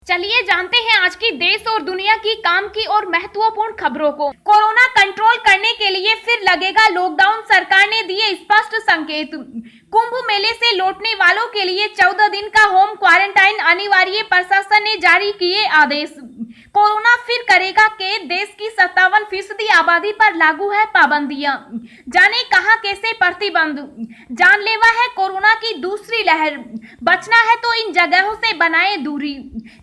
चलिए जानते हैं आज की देश और दुनिया की काम की और महत्वपूर्ण खबरों को। कोरोना कंट्रोल करने के लिए फिर लगेगा लॉकडाउन, सरकार ने दिए स्पष्ट संकेत। कुंभ मेले से लौटने वालों के लिए 14 दिन का होम क्वारंटाइन अनिवार्य, प्रशासन ने जारी किए आदेश। कोरोना फिर करेगा कैद, देश की 57% आबादी पर लागू है पाबंदियां। जाने कहां कैसे प्रतिबंध। जानलेवा है कोरोना की दूसरी लहर, बचना है तो इन जगहों से बनाए दूरी।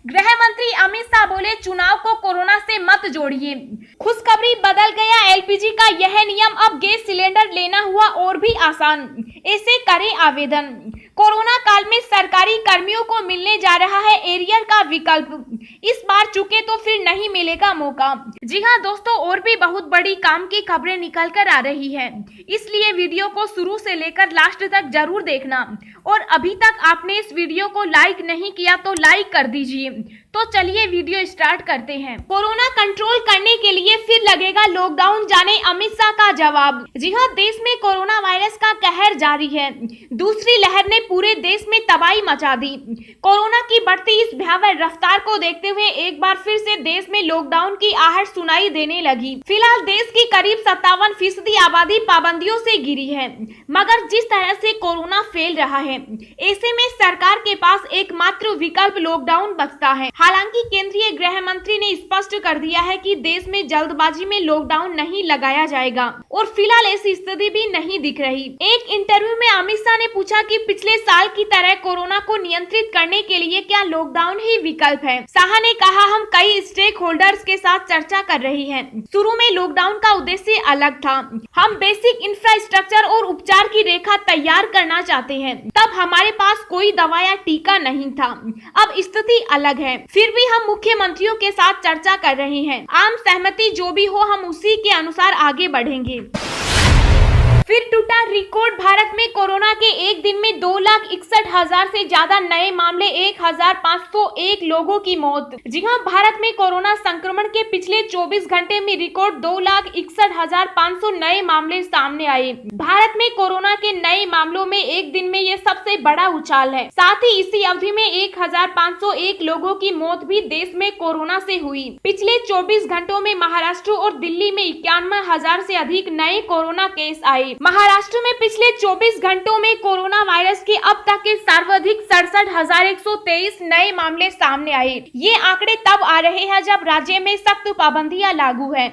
गृह मंत्री अमित शाह बोले, चुनाव को कोरोना से मत जोड़िए। खुशखबरी, बदल गया एलपीजी का यह नियम, अब गैस सिलेंडर लेना हुआ और भी आसान, ऐसे करें आवेदन। कोरोना काल में सरकारी कर्मियों को मिलने जा रहा है एरियर का विकल्प, इस बार चुके तो फिर नहीं मिलेगा मौका। जी हां दोस्तों, और भी बहुत बड़ी काम की खबरें निकल कर आ रही है, इसलिए वीडियो को शुरू से लेकर लास्ट तक जरूर देखना। और अभी तक आपने इस वीडियो को लाइक नहीं किया तो लाइक कर दीजिए। तो चलिए वीडियो स्टार्ट करते हैं। कोरोना कंट्रोल करने के लिए फिर लगेगा लॉकडाउन, जाने अमित शाह का जवाब। जी हां, देश में कोरोना वायरस का कहर जारी है। दूसरी लहर ने पूरे देश में तबाही मचा दी। कोरोना की बढ़ती इस भयावह रफ्तार को देखते हुए एक बार फिर से देश में लॉकडाउन की आहट सुनाई देने लगी। फिलहाल देश की करीब 57% आबादी पाबंदियों से घिरी है, मगर जिस तरह से कोरोना फैल रहा है, ऐसे में सरकार के पास एकमात्र विकल्प लॉकडाउन बचता है। हालांकि केंद्रीय गृह मंत्री ने स्पष्ट कर दिया है कि देश में जल्दबाजी में लॉकडाउन नहीं लगाया जाएगा और फिलहाल ऐसी स्थिति भी नहीं दिख रही। एक इंटरव्यू में अमित शाह ने पूछा कि पिछले साल की तरह कोरोना को नियंत्रित करने के लिए क्या लॉकडाउन ही विकल्प है। शाह ने कहा, हम कई स्टेक होल्डर्स के साथ चर्चा कर रहे हैं। शुरू में लॉकडाउन का उद्देश्य अलग था, हम बेसिक इंफ्रास्ट्रक्चर और उपचार की रेखा तैयार करना चाहते हैं। तब हमारे पास कोई दवा या टीका नहीं था, अब स्थिति अलग है। फिर भी हम मुख्यमंत्रियों के साथ चर्चा कर रहे हैं, आम सहमति जो भी हो हम उसी के अनुसार आगे बढ़ेंगे। फिर टूटा रिकॉर्ड, भारत में कोरोना के एक दिन में 2,61,000 से ज्यादा नए मामले, 1,501 लोगों की मौत। जी हां, भारत में कोरोना संक्रमण के पिछले 24 घंटे में रिकॉर्ड 2,61,500 नए मामले सामने आए। भारत में कोरोना के नए मामलों में एक दिन में ये सबसे बड़ा उछाल है। साथ ही इसी अवधि में 1,501 लोगों की मौत भी देश में कोरोना से हुई। पिछले 24 घंटों में महाराष्ट्र और दिल्ली में 91,000 से अधिक नए कोरोना केस आए। महाराष्ट्र में पिछले 24 घंटों में कोरोना वायरस के अब तक के सर्वाधिक 67,123 नए मामले सामने आए। ये आंकड़े तब आ रहे हैं जब राज्य में सख्त पाबंदियां लागू है।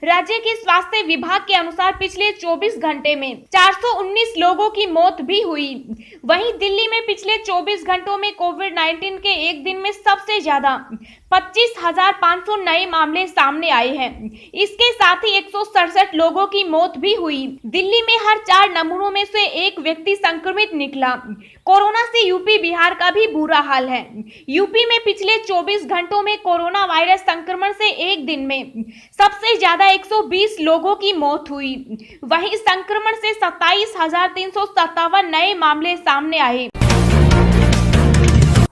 राज्य के स्वास्थ्य विभाग के अनुसार पिछले 24 घंटे में 419 लोगों की मौत भी हुई। वहीं दिल्ली में पिछले 24 घंटों में कोविड-19 के एक दिन में सबसे ज्यादा 25,500 नए मामले सामने आए हैं। इसके साथ ही 167 लोगों की मौत भी हुई। दिल्ली में हर 4 नमूनों में से एक व्यक्ति संक्रमित निकला। कोरोना से यूपी बिहार का भी बुरा हाल है। यूपी में पिछले 24 घंटों में कोरोना वायरस संक्रमण से एक दिन में सबसे ज्यादा 120 लोगों की मौत हुई। वहीं संक्रमण से 27,357 नए मामले सामने आए।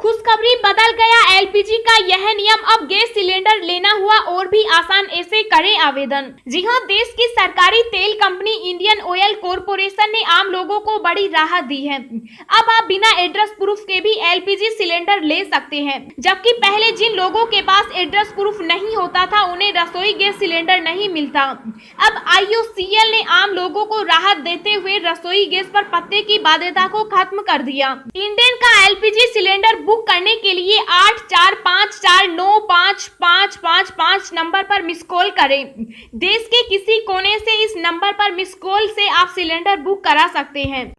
खुशखबरी, बदल गया एलपीजी का यह नियम, अब गैस सिलेंडर लेना हुआ और भी आसान, ऐसे करें आवेदन। जी हां, देश की सरकारी तेल कंपनी इंडियन ऑयल कॉरपोरेशन ने आम लोगों को बड़ी राहत दी है। अब आप बिना एड्रेस प्रूफ के भी एलपीजी सिलेंडर ले सकते हैं, जबकि पहले जिन लोगों के पास एड्रेस प्रूफ नहीं होता था उन्हें रसोई गैस सिलेंडर नहीं मिलता। अब आईओसीएल ने आम लोगों को राहत देते हुए रसोई गैस पर पत्ते की बाध्यता को खत्म कर दिया। इंडेन का एलपीजी सिलेंडर बुक करने के लिए 8454955555 नंबर पर मिस कॉल करें। देश के किसी कोने से इस नंबर पर मिस कॉल से आप सिलेंडर बुक करा सकते हैं।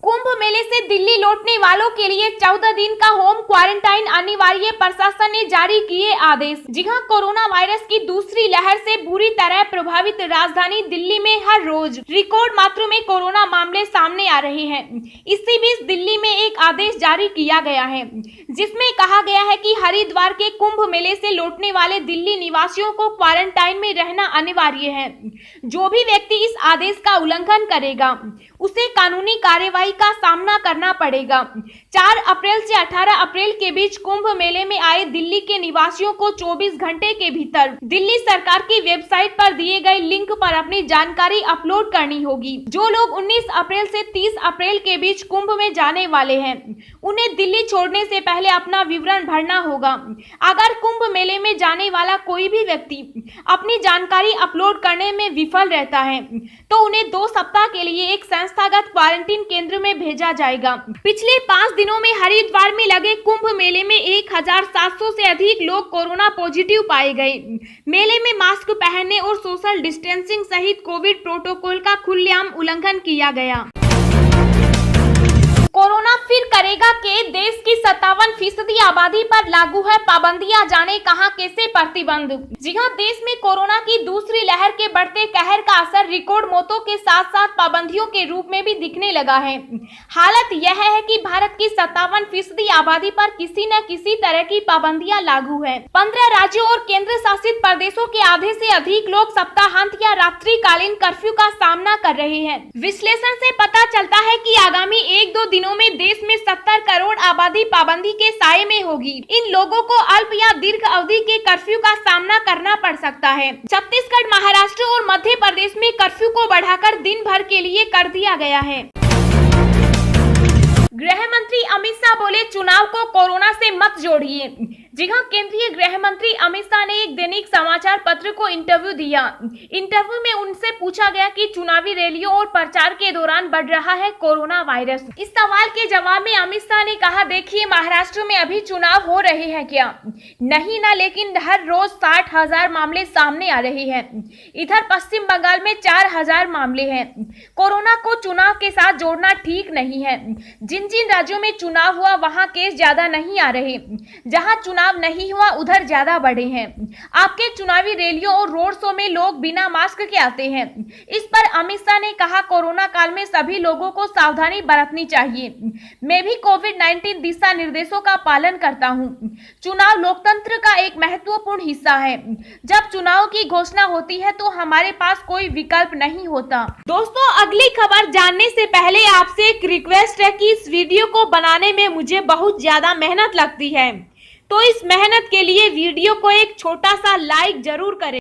कुंभ मेले से दिल्ली लौटने वालों के लिए 14 दिन का होम क्वारंटाइन अनिवार्य, प्रशासन ने जारी किए आदेश। जी हां, कोरोना वायरस की दूसरी लहर से बुरी तरह प्रभावित राजधानी दिल्ली में हर रोज रिकॉर्ड मात्रा में कोरोना मामले सामने आ रहे हैं। इसी बीच दिल्ली में एक आदेश जारी किया गया है, जिसमें कहा गया है कि हरिद्वार के कुंभ मेले से लौटने वाले दिल्ली निवासियों को क्वारंटाइन में रहना अनिवार्य है। जो भी व्यक्ति इस आदेश का उल्लंघन करेगा उसे कानूनी कार्यवाही का सामना करना पड़ेगा। 4 अप्रैल से 18 अप्रैल के बीच कुंभ मेले में आए दिल्ली के निवासियों को 24 घंटे के भीतर दिल्ली सरकार की वेबसाइट पर दिए गए लिंक पर अपनी जानकारी अपलोड करनी होगी। जो लोग 19 अप्रैल से 30 अप्रैल के बीच कुंभ में जाने वाले हैं, उन्हें दिल्ली छोड़ने से पहले अपना विवरण भरना होगा। अगर कुंभ मेले में जाने वाला कोई भी व्यक्ति अपनी जानकारी अपलोड करने में विफल रहता है तो उन्हें 2 सप्ताह के लिए एक संस्थागत क्वारंटीन केंद्र में भेजा जाएगा। पिछले 5 दिनों में हरिद्वार में लगे कुंभ मेले में 1700 से अधिक लोग कोरोना पॉजिटिव पाए गए। मेले में मास्क पहनने और सोशल डिस्टेंसिंग सहित कोविड प्रोटोकॉल का खुलेआम उल्लंघन किया गया। कोरोना फिर करेगा के देश की 57% आबादी पर लागू है पाबंदियां, जाने कहां कैसे प्रतिबंध। जी हां, देश में कोरोना की दूसरी लहर के बढ़ते कहर का असर रिकॉर्ड मौतों के साथ साथ पाबंदियों के रूप में भी दिखने लगा है। हालत यह है कि भारत की 57% आबादी पर किसी न किसी तरह की पाबंदियां लागू है। 15 राज्यों और केंद्र शासित प्रदेशों के आधे से अधिक लोग सप्ताहांत या रात्रिकालीन कर्फ्यू का सामना कर रहे हैं। विश्लेषण से पता चलता है कि आगामी 1-2 दिनों में देश में 70 करोड़ आबादी पाबंदी के साए में होगी। इन लोगों को अल्प या दीर्घ अवधि के कर्फ्यू का सामना करना पड़ सकता है। छत्तीसगढ़, महाराष्ट्र और मध्य प्रदेश में कर्फ्यू को बढ़ाकर दिन भर के लिए कर दिया गया है। गृह मंत्री अमित शाह बोले, चुनाव को कोरोना से मत जोड़िए। जी हां, केंद्रीय गृह मंत्री अमित शाह ने एक दैनिक समाचार पत्र को इंटरव्यू दिया। इंटरव्यू में उनसे पूछा गया कि चुनावी रैलियों और प्रचार के दौरान बढ़ रहा है कोरोना वायरस। इस सवाल के जवाब में अमित शाह ने कहा, देखिए, महाराष्ट्र में अभी चुनाव हो रहे हैं क्या? नहीं ना, लेकिन हर रोज 60,000 मामले सामने आ रहे हैं। इधर पश्चिम बंगाल में 4,000 मामले हैं। कोरोना को चुनाव के साथ जोड़ना ठीक नहीं है। जिन राज्यों में चुनाव हुआ वहां केस ज्यादा नहीं आ रहे, जहां चुनाव नहीं हुआ उधर ज्यादा बढ़े हैं। आपके चुनावी रैलियों और रोड शो में लोग बिना मास्क के आते हैं। इस पर अमित शाह ने कहा, कोरोना काल में सभी लोगों को सावधानी बरतनी चाहिए। मैं भी कोविड-19 दिशा निर्देशों का पालन करता हूं। चुनाव लोकतंत्र का एक महत्वपूर्ण हिस्सा है। जब चुनाव की घोषणा होती है तो हमारे पास कोई विकल्प नहीं होता। दोस्तों, अगली खबर जानने से पहले आपसे एक रिक्वेस्ट है कि इस वीडियो को बनाने में मुझे बहुत ज्यादा मेहनत लगती है, तो इस मेहनत के लिए वीडियो को एक छोटा सा लाइक जरूर करें।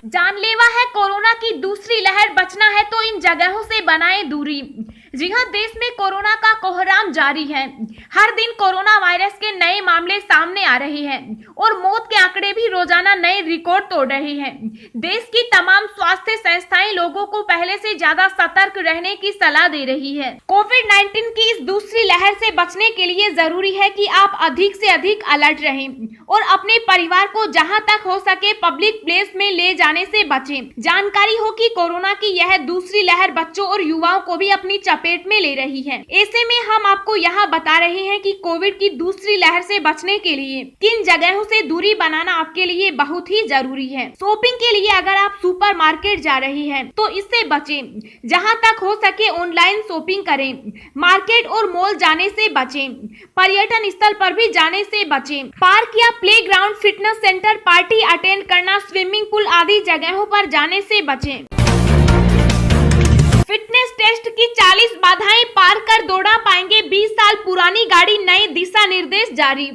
जानलेवा है कोरोना की दूसरी लहर, बचना है तो इन जगहों से बनाएं दूरी। जी हां, देश में कोरोना का कोहराम जारी है। हर दिन कोरोना वायरस के नए मामले सामने आ रहे हैं और मौत के आंकड़े भी रोजाना नए रिकॉर्ड तोड़ रहे हैं। देश की तमाम स्वास्थ्य संस्थाएं लोगों को पहले से ज्यादा सतर्क रहने की सलाह दे रही है। कोविड-19 की इस दूसरी लहर से बचने के लिए जरूरी है कि आप अधिक से अधिक अलर्ट रहें और अपने परिवार को जहां तक हो सके पब्लिक प्लेस में ले जाने से बचें। जानकारी हो कि कोरोना की यह दूसरी लहर बच्चों और युवाओं को भी अपनी चपेट में ले रही है। ऐसे में हम आपको यहाँ बता रहे हैं कि कोविड की दूसरी लहर से बचने के लिए किन जगहों से दूरी बनाना आपके लिए बहुत ही जरूरी है। शॉपिंग के लिए अगर आप सुपर मार्केट जा रहे हैं तो इससे बचें। जहां तक हो सके ऑनलाइन शॉपिंग करें। मार्केट और मॉल जाने से बचें। पर्यटन स्थल पर भी जाने से बचें। पार्क या play ground, fitness centre, party attend करना, स्विमिंग पूल आदि जगहों पर जाने से बचें। फिटनेस टेस्ट की 40 बाधाएं पार कर दौड़ा पाएंगे 20 साल पुरानी गाड़ी, नए दिशा निर्देश जारी।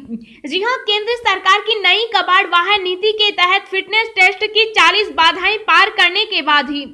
जी हां, केंद्र सरकार की नई कबाड़ वाहन नीति के तहत फिटनेस टेस्ट की 40 बाधाएं पार करने के बाद ही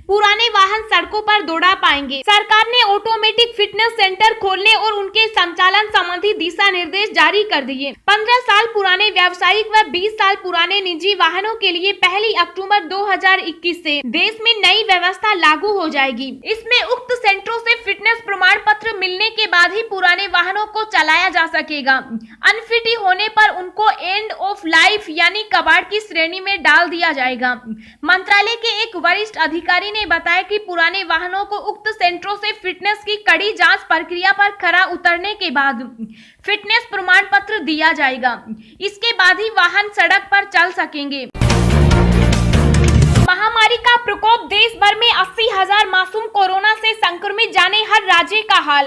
पुराने वाहन सड़कों पर दौड़ा पाएंगे। सरकार ने ऑटोमेटिक फिटनेस सेंटर खोलने और उनके संचालन संबंधी दिशा निर्देश जारी कर दिए। 15 साल पुराने व्यावसायिक व 20 साल पुराने निजी वाहनों के लिए 1 अक्टूबर 2021 से देश में नई व्यवस्था लागू हो जाएगी। इसमें उक्त सेंटरों से फिटनेस प्रमाण पत्र मिलने के बाद ही पुराने वाहनों को चलाया जा सकेगा। अनफिट होने पर उनको एंड ऑफ लाइफ यानी कबाड़ की श्रेणी में डाल दिया जाएगा। मंत्रालय के एक वरिष्ठ अधिकारी ने बताया कि पुराने वाहनों को उक्त सेंटरों से फिटनेस की कड़ी जांच प्रक्रिया पर खरा उतरने के बाद फिटनेस प्रमाण पत्र दिया जाएगा। इसके बाद ही वाहन सड़क पर चल सकेंगे। महामारी का प्रकोप, देश भर में 80,000 मासूम कोरोना से संक्रमित, जाने हर राज्य का हाल।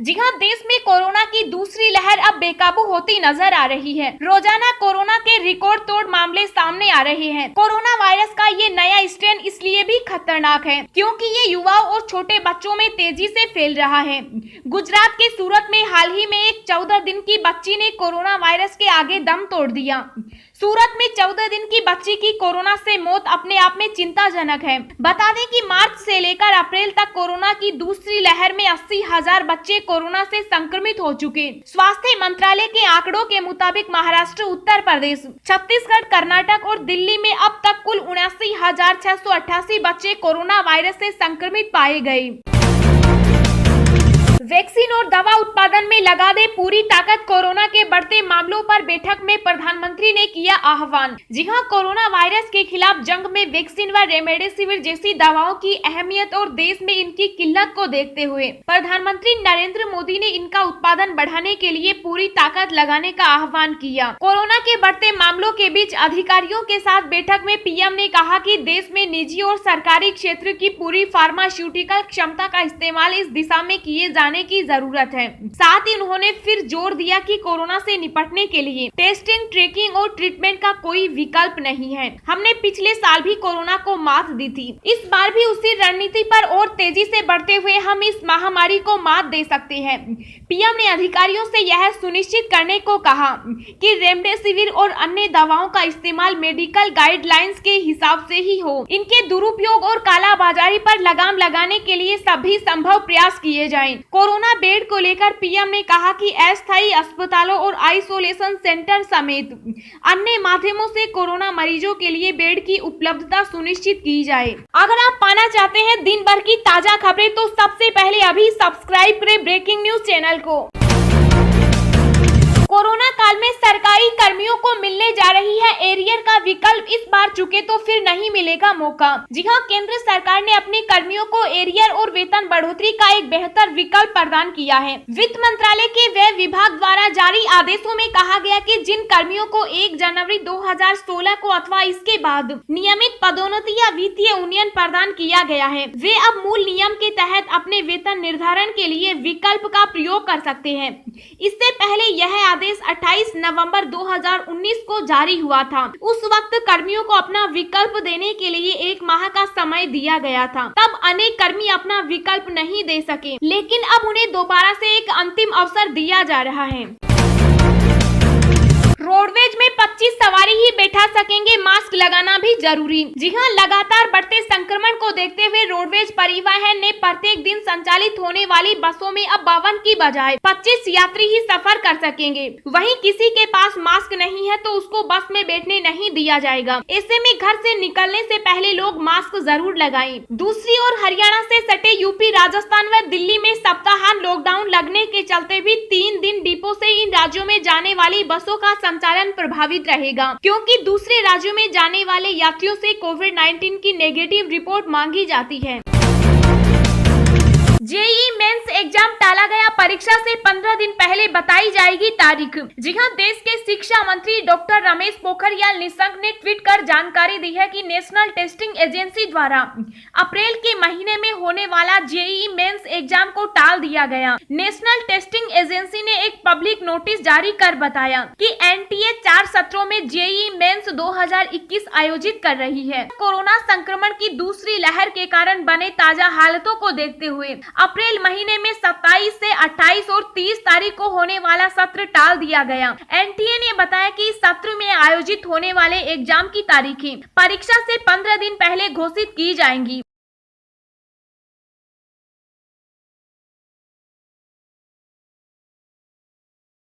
जी हां, देश में कोरोना की दूसरी लहर अब अब बेकाबू होती नजर आ रही है। रोजाना कोरोना के रिकॉर्ड तोड़ मामले सामने आ रहे हैं। कोरोना वायरस का ये नया स्ट्रेन इसलिए भी खतरनाक है क्योंकि ये युवाओं और छोटे बच्चों में तेजी से फैल रहा है। गुजरात के सूरत में हाल ही में एक 14 दिन की बच्ची ने कोरोना वायरस के आगे दम तोड़ दिया। सूरत में 14 दिन की बच्ची की कोरोना से मौत अपने आप में चिंताजनक है। बता दें कि मार्च से लेकर अप्रैल तक कोरोना की दूसरी लहर में 80,000 बच्चे कोरोना से संक्रमित हो चुके। स्वास्थ्य मंत्रालय के आंकड़ों के मुताबिक महाराष्ट्र, उत्तर प्रदेश, छत्तीसगढ़, कर्नाटक और दिल्ली में अब तक कुल 79,688 बच्चे कोरोना वायरस से संक्रमित पाए गए। वैक्सीन और दवा उत्पादन में लगा दे पूरी ताकत, कोरोना के बढ़ते मामलों पर बैठक में प्रधानमंत्री ने किया आह्वान। जी हां, कोरोना वायरस के खिलाफ जंग में वैक्सीन व रेमडेसिविर जैसी दवाओं की अहमियत और देश में इनकी किल्लत को देखते हुए प्रधानमंत्री नरेंद्र मोदी ने इनका उत्पादन बढ़ाने के लिए पूरी ताकत लगाने का आह्वान किया। कोरोना के बढ़ते मामलों के बीच अधिकारियों के साथ बैठक में पीएम ने कहा कि देश में निजी और सरकारी क्षेत्र की पूरी फार्मास्यूटिकल क्षमता का इस्तेमाल इस दिशा में किए जाने की जरूरत है। साथ ही उन्होंने फिर जोर दिया कि कोरोना से निपटने के लिए टेस्टिंग, ट्रैकिंग और ट्रीटमेंट का कोई विकल्प नहीं है। हमने पिछले साल भी कोरोना को मात दी थी, इस बार भी उसी रणनीति पर और तेजी से बढ़ते हुए हम इस महामारी को मात दे सकते हैं। पीएम ने अधिकारियों से यह सुनिश्चित करने को कहा कि रेमडेसिविर और अन्य दवाओं का इस्तेमाल मेडिकल गाइडलाइंस के हिसाब से ही हो। इनके दुरुपयोग और कालाबाजारी पर लगाम लगाने के लिए सभी संभव प्रयास किए जाएं। कोरोना बेड को लेकर पीएम ने कहा कि अस्थायी अस्पतालों और आइसोलेशन सेंटर समेत अन्य माध्यमों से कोरोना मरीजों के लिए बेड की उपलब्धता सुनिश्चित की जाए। अगर आप पाना चाहते हैं दिन भर की ताजा खबरें तो सबसे पहले अभी सब्सक्राइब करें ब्रेकिंग न्यूज चैनल को। कोरोना काल में सरकारी कर्मियों को मिलने जा रही है एरियर का विकल्प, इस बार चुके तो फिर नहीं मिलेगा मौका। जी हां, केंद्र सरकार ने अपने कर्मियों को एरियर और वेतन बढ़ोतरी का एक बेहतर विकल्प प्रदान किया है। वित्त मंत्रालय के व्यय विभाग द्वारा जारी आदेशों में कहा गया कि जिन कर्मियों को 1 जनवरी 2016 को अथवा इसके बाद नियमित पदोन्नति या वित्तीय उन्नयन प्रदान किया गया है, वे अब मूल नियम के तहत अपने वेतन निर्धारण के लिए विकल्प का प्रयोग कर सकते हैं। इससे पहले यह आदेश 28 नवंबर 2019 को जारी हुआ था। उस वक्त कर्मियों को अपना विकल्प देने के लिए 1 माह का समय दिया गया था। तब अनेक कर्मी अपना विकल्प नहीं दे सके, लेकिन अब उन्हें दोबारा से एक अंतिम अवसर दिया जा रहा है। रोडवेज में 25 सवारी ही बैठा सकेंगे, मास्क लगाना भी जरूरी। जी हां, लगातार बढ़ते संक्रमण को देखते हुए रोडवेज परिवहन ने प्रत्येक दिन संचालित होने वाली बसों में अब 52 की बजाय 25 यात्री ही सफर कर सकेंगे। वहीं किसी के पास मास्क नहीं है तो उसको बस में बैठने नहीं दिया जाएगा। ऐसे में घर से निकलने से पहले लोग मास्क जरूर लगाएं। दूसरी ओर हरियाणा से सटे यूपी, राजस्थान व दिल्ली में सप्ताहांत लॉकडाउन लगने के चलते भी 3 दिन डिपो से इन राज्यों में जाने वाली बसों का संचालन प्रभावित रहेगा, क्योंकि दूसरे राज्यों में जाने वाले यात्रियों से कोविड-19 की नेगेटिव रिपोर्ट मांगी जाती है। जेईई मेंस एग्जाम टाला गया, परीक्षा से 15 दिन पहले बताई जाएगी तारीख। जी हां, देश के शिक्षा मंत्री डॉक्टर रमेश पोखरियाल निशंक ने ट्वीट कर जानकारी दी है कि नेशनल टेस्टिंग एजेंसी द्वारा अप्रैल के महीने में होने वाला जेईई मेंस एग्जाम को टाल दिया गया। नेशनल टेस्टिंग एजेंसी ने एक पब्लिक नोटिस जारी कर बताया कि एनटीए 4 सत्रों में जेईई मेंस 2021 आयोजित कर रही है। कोरोना संक्रमण की दूसरी लहर के कारण बने ताजा हालातों को देखते हुए अप्रैल महीने में 27 से 28 और 30 तारीख को होने वाला सत्र टाल दिया गया। एनटीए ने बताया कि इस सत्र में आयोजित होने वाले एग्जाम की तारीखें परीक्षा से 15 दिन पहले घोषित की जाएंगी।